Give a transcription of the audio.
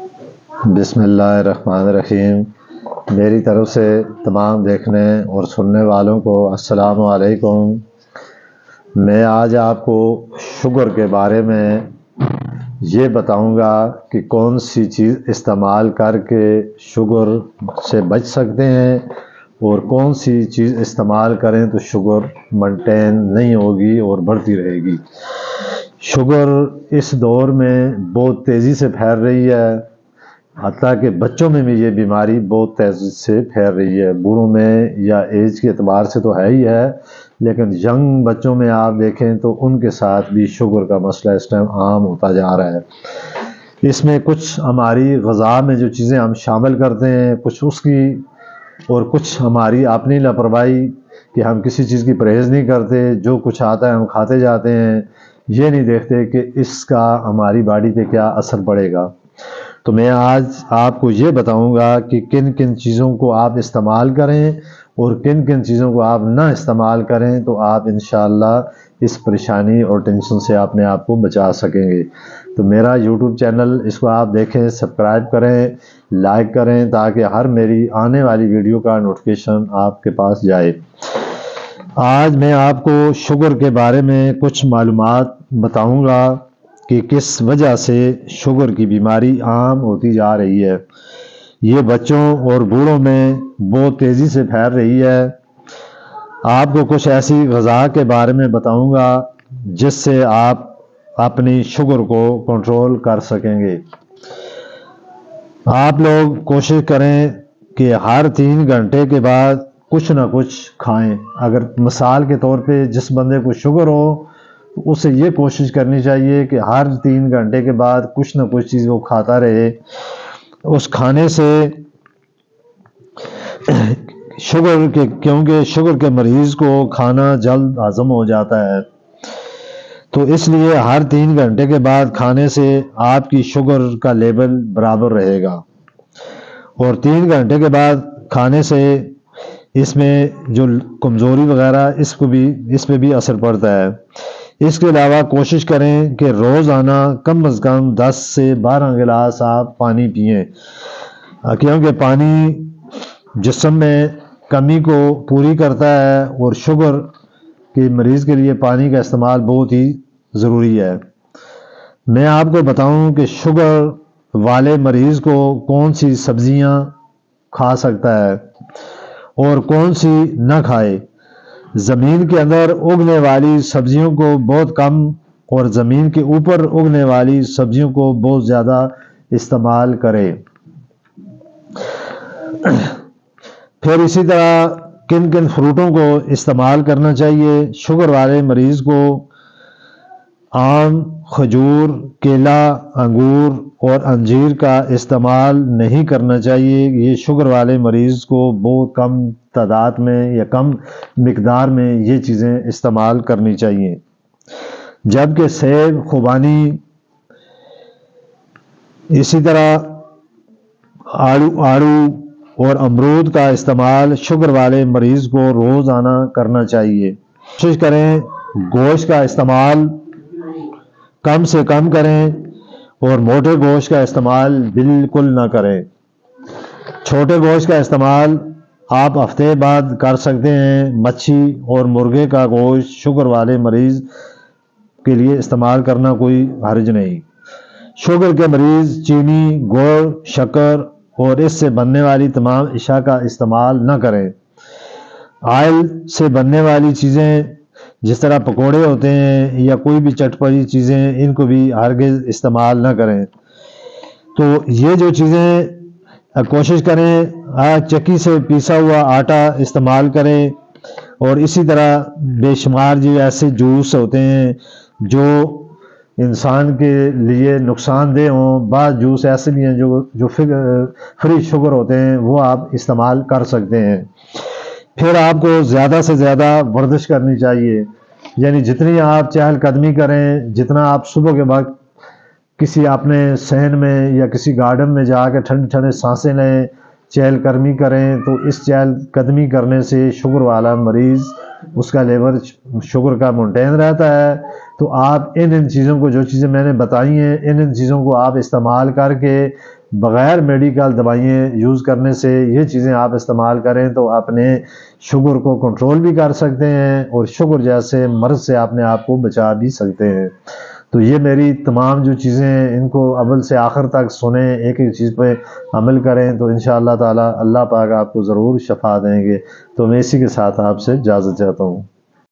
بسم اللہ الرحمن الرحیم۔ میری طرف سے تمام دیکھنے اور سننے والوں کو السلام علیکم۔ میں آج آپ کو شوگر کے بارے میں یہ بتاؤں گا کہ کون سی چیز استعمال کر کے شوگر سے بچ سکتے ہیں اور کون سی چیز استعمال کریں تو شوگر مینٹین نہیں ہوگی اور بڑھتی رہے گی۔ شوگر اس دور میں بہت تیزی سے پھیل رہی ہے، حتیٰ کہ بچوں میں بھی یہ بیماری بہت تیزی سے پھیل رہی ہے۔ بوڑھوں میں یا ایج کے اعتبار سے تو ہے ہی ہے، لیکن ینگ بچوں میں آپ دیکھیں تو ان کے ساتھ بھی شوگر کا مسئلہ اس ٹائم عام ہوتا جا رہا ہے۔ اس میں کچھ ہماری غذا میں جو چیزیں ہم شامل کرتے ہیں، کچھ اس کی اور کچھ ہماری اپنی لاپرواہی کہ ہم کسی چیز کی پرہیز نہیں کرتے، جو کچھ آتا ہے ہم کھاتے جاتے ہیں، یہ نہیں دیکھتے کہ اس کا ہماری باڈی پہ کیا اثر پڑے گا۔ تو میں آج آپ کو یہ بتاؤں گا کہ کن کن چیزوں کو آپ استعمال کریں اور کن کن چیزوں کو آپ نہ استعمال کریں تو آپ انشاءاللہ اس پریشانی اور ٹینشن سے اپنے آپ کو بچا سکیں گے۔ تو میرا یوٹیوب چینل اس کو آپ دیکھیں، سبسکرائب کریں، لائک کریں تاکہ ہر میری آنے والی ویڈیو کا نوٹیفیکیشن آپ کے پاس جائے۔ آج میں آپ کو شوگر کے بارے میں کچھ معلومات بتاؤں گا کہ کس وجہ سے شوگر کی بیماری عام ہوتی جا رہی ہے۔ یہ بچوں اور بوڑھوں میں بہت تیزی سے پھیل رہی ہے۔ آپ کو کچھ ایسی غذا کے بارے میں بتاؤں گا جس سے آپ اپنی شوگر کو کنٹرول کر سکیں گے۔ آپ لوگ کوشش کریں کہ ہر 3 گھنٹے کے بعد کچھ نہ کچھ کھائیں۔ اگر مثال کے طور پہ جس بندے کو شوگر ہو تو اسے یہ کوشش کرنی چاہیے کہ ہر 3 گھنٹے کے بعد کچھ نہ کچھ چیز وہ کھاتا رہے۔ اس کھانے سے کیونکہ شوگر کے مریض کو کھانا جلد ہضم ہو جاتا ہے، تو اس لیے ہر 3 گھنٹے کے بعد کھانے سے آپ کی شوگر کا لیول برابر رہے گا، اور 3 گھنٹے کے بعد کھانے سے اس میں جو کمزوری وغیرہ اس پہ بھی اثر پڑتا ہے۔ اس کے علاوہ کوشش کریں کہ روزانہ کم از کم 10 سے 12 گلاس آپ پانی پئیں، کیونکہ پانی جسم میں کمی کو پوری کرتا ہے اور شوگر کے مریض کے لیے پانی کا استعمال بہت ہی ضروری ہے۔ میں آپ کو بتاؤں کہ شوگر والے مریض کو کون سی سبزیاں کھا سکتا ہے اور کون سی نہ کھائے۔ زمین کے اندر اگنے والی سبزیوں کو بہت کم اور زمین کے اوپر اگنے والی سبزیوں کو بہت زیادہ استعمال کرے۔ پھر اسی طرح کن کن فروٹوں کو استعمال کرنا چاہیے۔ شوگر والے مریض کو آم، کھجور، کیلا، انگور اور انجیر کا استعمال نہیں کرنا چاہیے۔ یہ شوگر والے مریض کو بہت کم تعداد میں یا کم مقدار میں یہ چیزیں استعمال کرنی چاہیے۔ جبکہ سیب، خوبانی، اسی طرح آڑو اور امرود کا استعمال شوگر والے مریض کو روزانہ کرنا چاہیے۔ کوشش کریں گوشت کا استعمال کم سے کم کریں اور موٹے گوشت کا استعمال بالکل نہ کریں۔ چھوٹے گوشت کا استعمال آپ ہفتے بعد کر سکتے ہیں۔ مچھی اور مرغے کا گوشت شوگر والے مریض کے لیے استعمال کرنا کوئی حرج نہیں۔ شوگر کے مریض چینی، گڑ، شکر اور اس سے بننے والی تمام اشیاء کا استعمال نہ کریں۔ آئل سے بننے والی چیزیں جس طرح پکوڑے ہوتے ہیں یا کوئی بھی چٹپٹی چیزیں، ان کو بھی ہرگز استعمال نہ کریں۔ تو یہ جو چیزیں کوشش کریں چکی سے پیسا ہوا آٹا استعمال کریں، اور اسی طرح بے شمار جو ایسے جوس ہوتے ہیں جو انسان کے لیے نقصان دہ ہوں۔ بعض جوس ایسے بھی ہیں جو فری شوگر ہوتے ہیں، وہ آپ استعمال کر سکتے ہیں۔ پھر آپ کو زیادہ سے زیادہ ورزش کرنی چاہیے، یعنی جتنی آپ چہل قدمی کریں، جتنا آپ صبح کے وقت کسی اپنے صحن میں یا کسی گارڈن میں جا کے ٹھنڈے ٹھنڈے سانسیں لیں، چہل قدمی کریں، تو اس چہل قدمی کرنے سے شوگر والا مریض اس کا لیول شوگر کا مینٹین رہتا ہے۔ تو آپ ان چیزوں کو، جو چیزیں میں نے بتائی ہیں، ان چیزوں کو آپ استعمال کر کے بغیر میڈیکل دوائیں یوز کرنے سے یہ چیزیں آپ استعمال کریں تو اپنے شوگر کو کنٹرول بھی کر سکتے ہیں اور شوگر جیسے مرض سے اپنے آپ کو بچا بھی سکتے ہیں۔ تو یہ میری تمام جو چیزیں ہیں ان کو اول سے آخر تک سنیں، ایک ایک چیز پہ عمل کریں تو انشاءاللہ تعالی اللہ پاک آپ کو ضرور شفا دیں گے۔ تو میں اسی کے ساتھ آپ سے اجازت چاہتا ہوں۔